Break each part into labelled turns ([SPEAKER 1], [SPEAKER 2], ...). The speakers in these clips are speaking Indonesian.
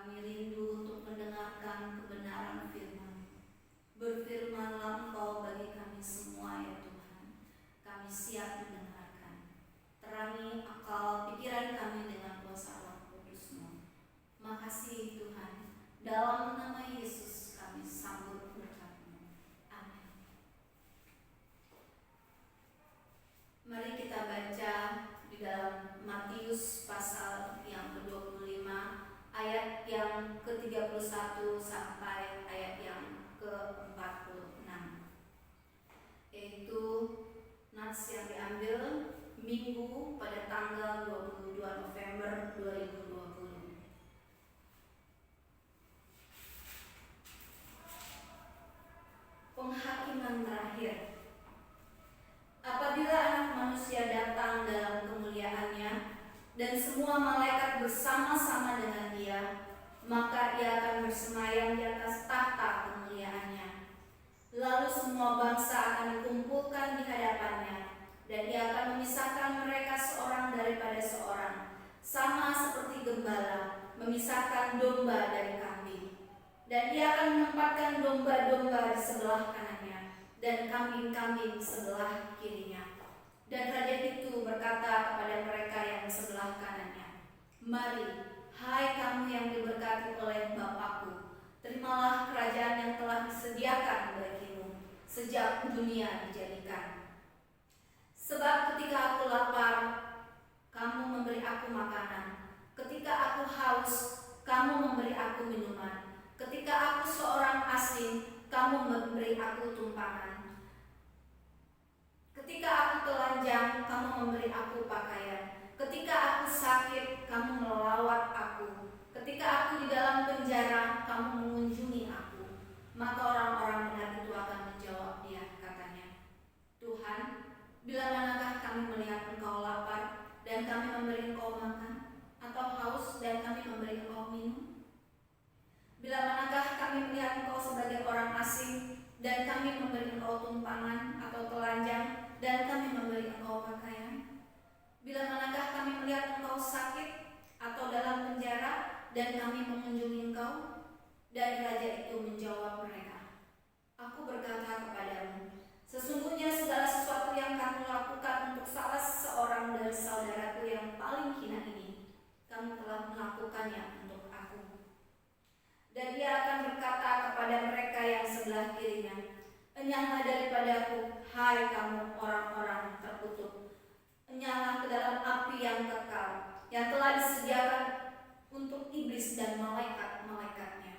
[SPEAKER 1] Kami rindu untuk mendengarkan kebenaran firman. Berfirmanlah Engkau bagi kami semua ya Tuhan. Kami siap mendengarkan. Terangi akal pikiran kami dengan kuasa Roh Kudus-Mu. Makasih Tuhan. Dalam nama Yesus kami sambut berkat-Mu. Amin. Mari kita baca di dalam Matius pasal yang ke-25 ayat yang ke-31 sampai ayat yang ke-46, yaitu nats yang diambil Minggu pada tanggal 22 November 2020. Penghakiman terakhir. Apabila Anak Manusia datang dalam kemuliaannya dan semua malaikat bersama-sama dengan Dia, maka Ia akan bersemayam di atas tahta kemuliaannya. Lalu semua bangsa akan dikumpulkan di hadapannya, dan Ia akan memisahkan mereka seorang daripada seorang, sama seperti gembala memisahkan domba dari kambing. Dan Ia akan menempatkan domba-domba di sebelah kanannya dan kambing-kambing sebelah kirinya. Dan raja itu berkata kepada mereka yang di sebelah kanannya, "Mari, hai kamu yang diberkati oleh Bapakku, terimalah kerajaan yang telah disediakan bagimu sejak dunia dijadikan. Sebab ketika aku lapar, kamu memberi aku makanan. Ketika aku haus, kamu memberi aku minuman. Ketika aku seorang asing, kamu memberi aku tumpangan. Ketika aku telanjang, kamu memberi aku pakaian. Ketika aku sakit, kamu melawat aku. Ketika aku di dalam penjara, kamu mengunjungi aku." Maka orang-orang benar itu akan menjawab Dia, katanya, "Tuhan, bila manakah kami melihat Engkau lapar dan kami memberi Engkau makan, atau haus dan kami memberi Engkau minum? Bila manakah kami melihat Engkau sebagai orang asing dan kami memberi Engkau tumpangan, atau telanjang dan kami memberi Engkau pakaian? Bila manakah kami melihat Engkau sakit atau dalam penjara dan kami mengunjungi Engkau?" Dan raja itu menjawab mereka, "Aku berkata kepadamu, sesungguhnya segala sesuatu yang kamu lakukan untuk salah seorang dari saudaraku yang paling hina ini, kamu telah melakukannya untuk aku." Dan Ia akan berkata kepada mereka yang sebelah kirinya, "Enyahlah daripadaku, hai kamu orang-orang terkutuk. Enyahlah ke dalam api yang kekal, yang telah disediakan untuk iblis dan malaikat-malaikatnya.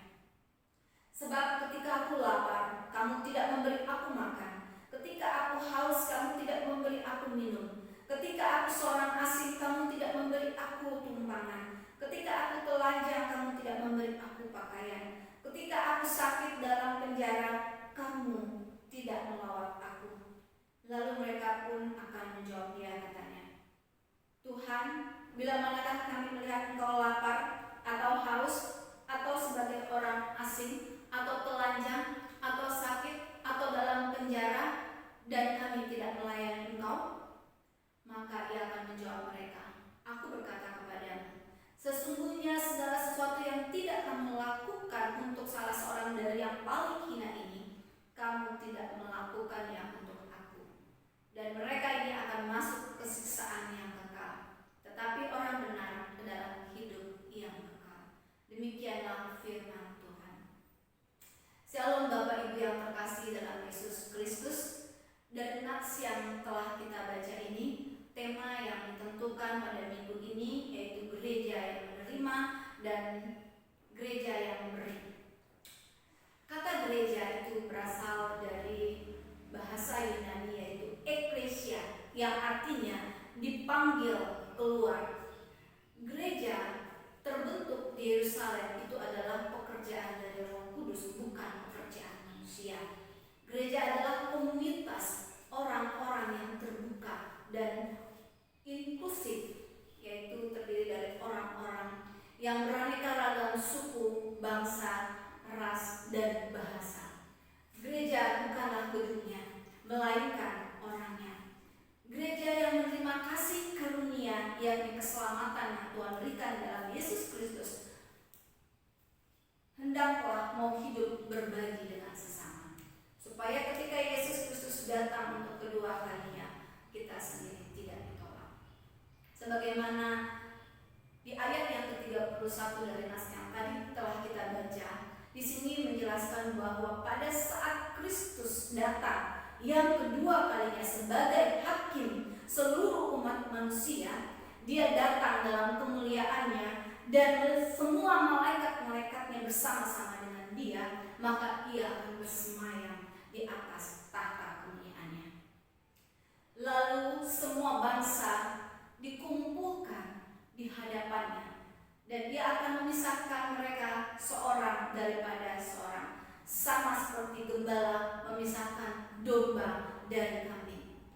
[SPEAKER 1] Sebab ketika aku lapar, kamu tidak memberi aku makan. Ketika aku haus, kamu tidak memberi aku minum. Ketika aku seorang asing, kamu tidak memberi aku tumpangan. Ketika aku telanjang, kamu tidak memberi aku pakaian. Ketika aku sakit dalam penjara, kamu tidak melawat aku." Lalu mereka pun akan menjawab Dia, katanya, "Tuhan, bila manakah kami melihat Engkau lapar atau haus, atau sebagai orang asing, atau telanjang, atau sakit, atau dalam penjara, dan kami tidak melayani Engkau?" Maka Ia akan menjawab mereka, "Aku berkata kepadamu, sesungguhnya segala sesuatu yang tidak kamu lakukan untuk salah seorang dari yang paling hina ini, kamu tidak melakukannya untuk aku." Dan mereka ini akan masuk ke siksaan yang kekal, tetapi orang benar ke dalam hidup yang kekal. Demikianlah firman Tuhan. Shalom Bapak Ibu yang terkasih dalam Yesus Kristus. Dari nats yang telah kita baca ini, tema yang ditentukan pada minggu ini yaitu gereja yang menerima dan gereja yang memberi. Kata gereja itu berasal dari bahasa Yunani yaitu eklesia, yang artinya dipanggil keluar. Gereja terbentuk di Yerusalem itu adalah pekerjaan dari Roh Kudus, bukan pekerjaan manusia. Gereja adalah komunitas orang-orang yang terbuka dan inklusif, yaitu terdiri dari orang-orang yang beraneka ragam suku, bangsa, ras, dan bahasa. Gereja bukanlah gedungnya, melainkan orangnya. Gereja yang menerima kasih karunia, yakni keselamatan yang Tuhan berikan dalam Yesus Kristus, hendaklah mau hidup berbagi dengan sesama, supaya ketika Yesus Kristus datang untuk kedua kalinya, kita sendiri tidak ditolak. Sebagaimana di ayat yang ke-31 dari nas yang tadi telah kita baca, di sini menjelaskan bahwa pada saat Kristus datang yang kedua kalinya sebagai hakim seluruh umat manusia, dia datang dalam kemuliaannya dan semua malaikat-malaikatnya bersama-sama dengan dia, maka ia akan bersemayam di atas tahta kemuliaannya. Lalu semua bangsa dikumpulkan di hadapannya, dan ia akan memisahkan mereka seorang daripada seorang, sama seperti gembala memisahkan domba dari kambing.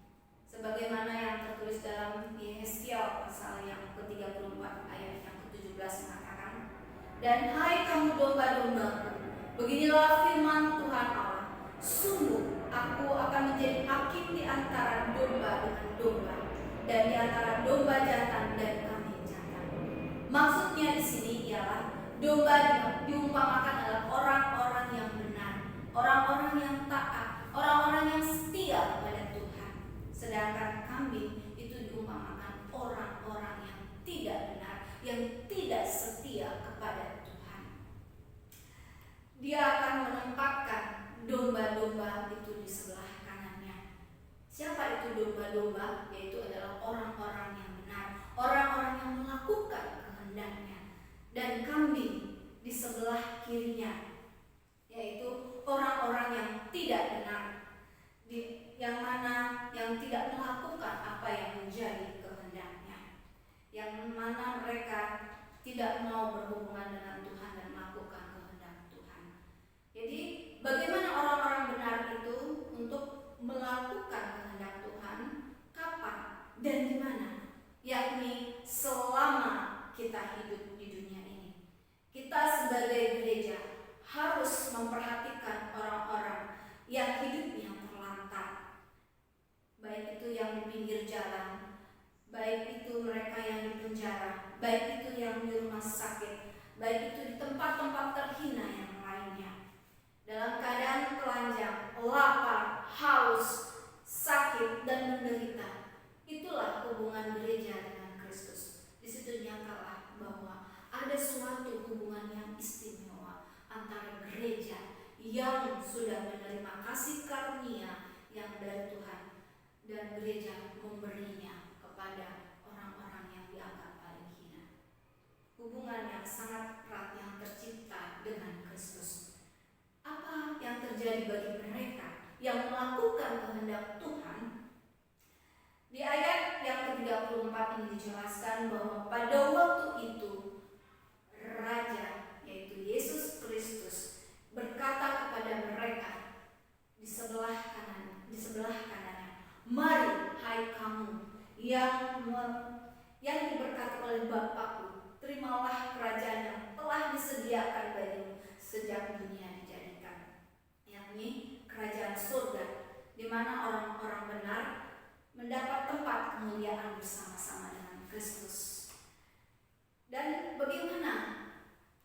[SPEAKER 1] Sebagaimana yang tertulis dalam Yehezkiel pasal yang ke-34 ayat yang ke-17 mengatakan, dan hai kamu domba-dombaku, beginilah firman Tuhan Allah, sungguh aku akan menjadi hakim di antara domba dengan domba, dan di antara domba jantan dan kambing jantan. Maksudnya di sini ialah domba diumpamakan adalah orang-orang yang benar, orang-orang yang taat, orang-orang yang setia kepada Tuhan. Sedangkan kambing itu diumpamakan orang-orang yang tidak benar, yang tidak setia kepada Tuhan. Dia akan menempatkan domba-domba itu di sebelah kanannya. Siapa itu domba-domba? Yaitu adalah orang-orang yang benar, orang-orang yang melakukan kehendaknya. Dan kambing di sebelah kirinya, yaitu orang-orang yang tidak benar, yang mana yang tidak melakukan apa yang menjadi kehendaknya, yang mana mereka tidak mau berhubungan dengan Tuhan dan melakukan kehendak Tuhan. Jadi bagaimana orang-orang benar itu untuk melakukan kehendak Tuhan? Kapan dan di mana? Yakni selama kita hidup di dunia ini. Kita sebagai gereja harus memperhatikan orang-orang yang hidupnya terlantar, baik itu yang di pinggir jalan, baik itu mereka yang di penjara, baik itu yang di rumah sakit, baik itu di tempat-tempat terhina yang lainnya, dalam keadaan telanjang, lapar, haus, sakit, dan menderita. Itulah hubungan gereja dengan Kristus. Di situ nyatalah bahwa ada suatu hubungan yang istimewa antara gereja yang sudah menerima kasih karunia yang dari Tuhan dan gereja memberinya kepada orang-orang yang dianggap paling hina. Hubungan yang sangat erat yang tercipta dengan Kristus. Apa yang terjadi bagi mereka yang melakukan kehendak Tuhan? Di ayat yang ke-34 ini dijelaskan bahwa pada waktu itu Raja, yaitu Yesus Kristus, berkata kepada mereka di sebelah kanannya, mari hai kamu yang diberkati oleh Bapakku, terimalah kerajaan yang telah disediakan bagimu sejak dunia dijadikan, yakni kerajaan surga, di mana orang-orang benar mendapat tempat kemuliaan bersama-sama dengan Kristus. Dan bagaimana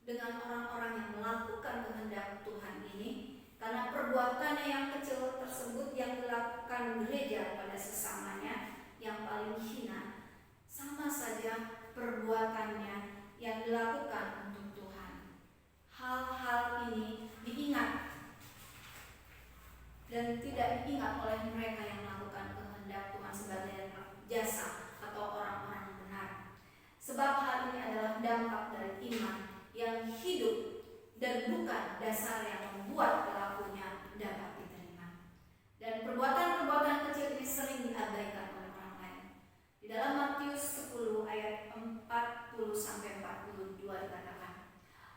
[SPEAKER 1] dengan orang-orang yang melakukan kehendak Tuhan ini? Karena perbuatannya yang kecil tersebut yang dilakukan gereja pada sesamanya yang paling hina, sama saja perbuatannya yang dilakukan untuk Tuhan. Hal-hal ini diingat dan tidak diingat oleh mereka yang melakukan kehendak Tuhan sebagai jasa atau orang-orang benar. Sebab hal ini adalah dampak dari iman yang hidup dan bukan dasar yang membuat pelakunya dapat diterima. Dan perbuatan-perbuatan kecil ini sering diabaikan oleh orang lain. Di dalam Matius 10 ayat 40-42 dikatakan,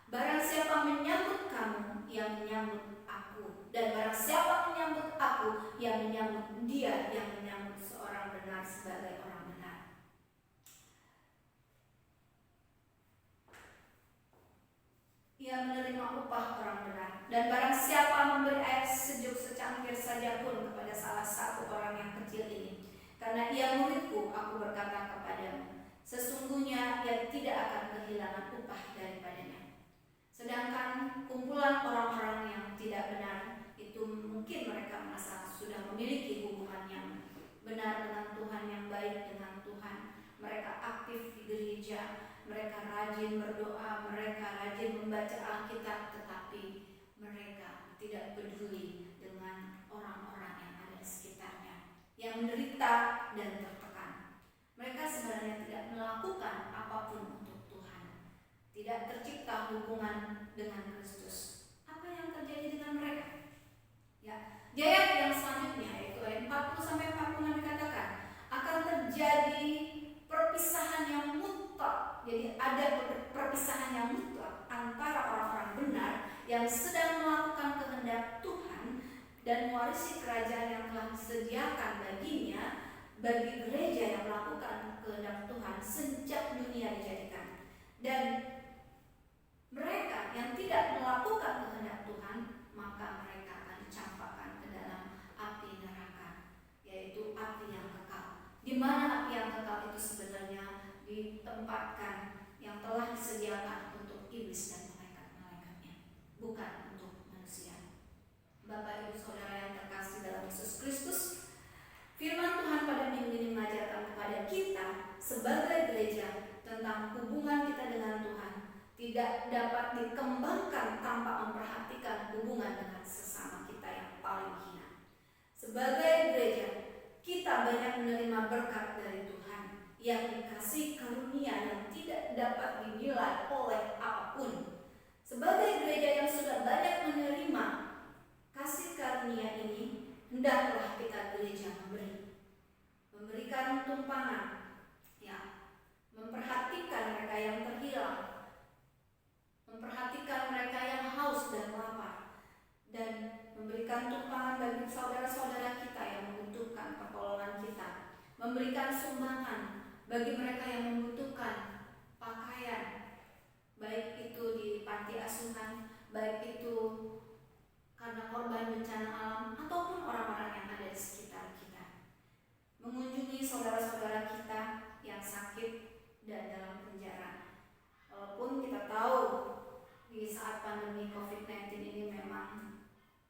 [SPEAKER 1] barang siapa menyambut kamu, yang menyambut aku, dan barang siapa menyambut aku, yang menyambut dia yang menyambut seorang benar sebagai orang benar. Ia menerima upah orang benar. Dan barang siapa memberi air sejuk secangkir saja pun kepada salah satu orang yang kecil ini, karena ia muridku, aku berkata kepadamu, sesungguhnya ia tidak akan kehilangan upah daripadanya. Sedangkan kumpulan memiliki hubungan yang benar dengan Tuhan, yang baik dengan Tuhan. Mereka aktif di gereja, mereka rajin berdoa, mereka rajin membaca Alkitab, tetapi mereka tidak peduli dengan orang-orang yang ada di sekitarnya, yang menderita dan tertekan. Mereka sebenarnya tidak melakukan apapun untuk Tuhan, tidak tercipta hubungan dengan Kristus. Apa yang terjadi dengan mereka? Ya, di ayat yang selanjutnya, yaitu ayat 40-46 dikatakan akan terjadi perpisahan yang mutlak. Jadi ada perpisahan yang mutlak antara orang-orang benar yang sedang melakukan kehendak Tuhan dan mewarisi kerajaan yang telah disediakan baginya, bagi gereja yang melakukan kehendak Tuhan sejak dunia dijadikan. Dan mereka yang tidak melakukan kehendak Tuhan, maka mereka akan dicampakkan ke dalam api neraka, yaitu api yang kekal. Di mana api yang kekal itu sebenarnya ditempatkan, yang telah disediakan untuk iblis dan malaikat-malaikatnya, bukan untuk manusia. Bapak Ibu Saudara yang terkasih dalam Yesus Kristus, firman Tuhan pada minggu ini mengajarkan kepada kita sebagai gereja tentang hubungan kita dengan Tuhan tidak dapat dikembangkan tanpa memperhatikan hubungan dengan sesama kita yang paling hina. Sebagai gereja, kita banyak menerima berkat dari Tuhan, yang dikasih karunia yang tidak dapat dinilai oleh apapun. Sebagai gereja yang sudah banyak menerima kasih karunia ini, hendaklah kita gereja memberikan tumpangan, ya, memperhatikan mereka yang terhilang, memperhatikan mereka yang haus dan lapar, dan memberikan tumpangan bagi saudara-saudara kita yang membutuhkan pertolongan kita, memberikan sumbangan bagi mereka yang membutuhkan pakaian, baik itu di panti asuhan, baik itu karena korban bencana alam, ataupun orang-orang yang ada di sekitar kita. Mengunjungi saudara-saudara kita yang sakit dan dalam penjara. Walaupun kita tahu di saat pandemi COVID-19 ini memang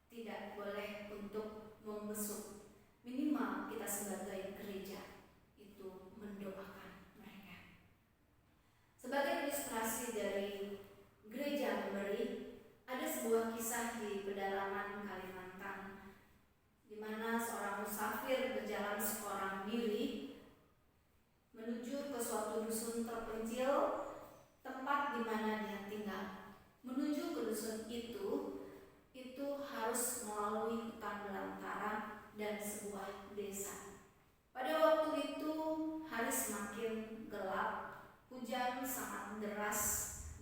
[SPEAKER 1] tidak boleh untuk membesuk, minimal kita sebagai gereja itu mendoakan mereka. Sebagai ilustrasi dari gereja memberi, ada sebuah kisah di pedalaman Kalimantan, di mana seorang musafir berjalan seorang diri menuju ke suatu dusun terpencil, tempat di mana dia tinggal. Menuju ke dusun itu harus melalui hutan belantara dan sebuah desa. Pada waktu itu hari semakin gelap, hujan sangat deras,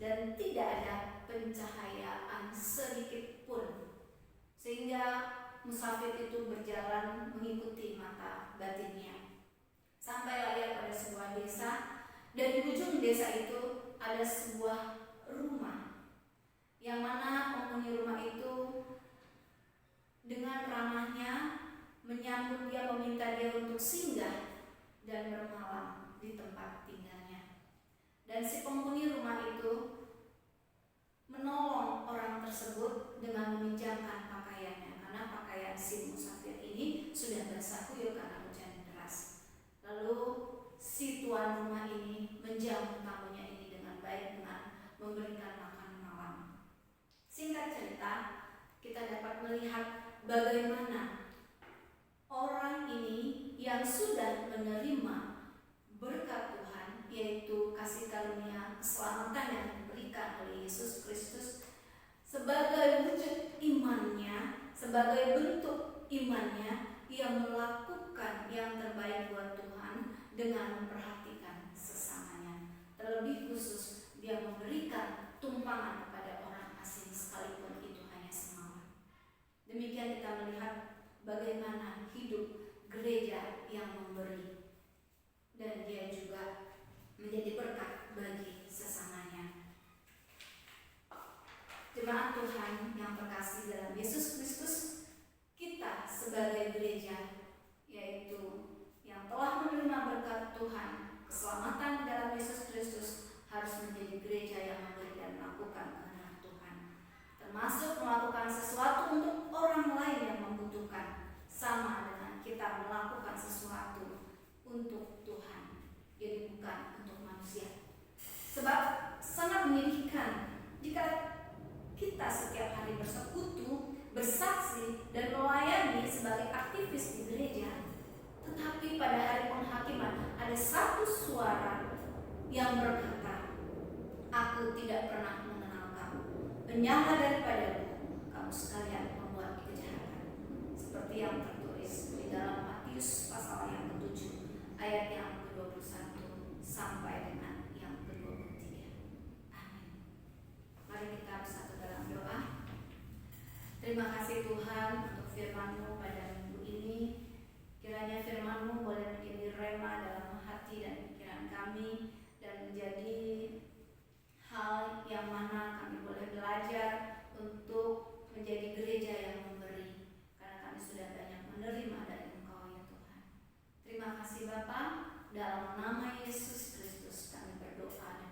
[SPEAKER 1] dan tidak ada pencahayaan sedikit pun, sehingga musafir itu berjalan mengikuti mata batinnya. Sampailah ia pada sebuah desa, dan di ujung desa itu ada sebuah rumah, yang mana penghuni rumah itu dengan ramahnya menyambut dia, meminta dia untuk singgah dan bermalam di tempat tinggalnya. Dan si penghuni rumah itu menolong orang tersebut dengan meminjamkan pakaiannya, karena pakaian si musafir ini sudah basah kuyup karena hujan deras. Lalu si tuan rumah ini menjamu tamunya ini dengan baik, dengan memberikan makan malam. Singkat cerita, kita dapat melihat bagaimana orang ini yang sudah menerima berkat Tuhan, yaitu kasih karunia keselamatan yang diberikan oleh Yesus Kristus, sebagai wujud imannya, sebagai bentuk imannya, ia melakukan yang terbaik buat Tuhan dengan memperhatikan sesamanya. Terlebih khusus, dia memberikan tumpangan kepada orang asing sekalipun itu hanya semalam. Demikian kita melihat bagaimana hidup gereja yang memberi, dan dia juga menjadi berkat bagi sesamanya. Jemaat Tuhan yang terkasih dalam Yesus Kristus, kita sebagai gereja, yaitu yang telah menerima berkat Tuhan, keselamatan dalam Yesus Kristus, harus menjadi gereja yang setiap hari bersekutu, bersaksi, dan melayani sebagai aktivis di gereja. Tetapi pada hari penghakiman ada satu suara yang berkata, "Aku tidak pernah mengenal kamu. Menyala daripadamu, kamu sekalian membuat kejahatan." Seperti yang tertulis di dalam Matius pasal yang ke-7 ayat yang ke-21 sampai dengan yang ke-23. Amin. Mari kita bersatu dalam doa. Terima kasih Tuhan untuk firman-Mu pada minggu ini. Kiranya firman-Mu boleh menjadi rema dalam hati dan pikiran kami, dan menjadi hal yang mana kami boleh belajar untuk menjadi gereja yang memberi, karena kami sudah banyak menerima dari Engkau ya Tuhan. Terima kasih Bapa, dalam nama Yesus Kristus kami berdoa.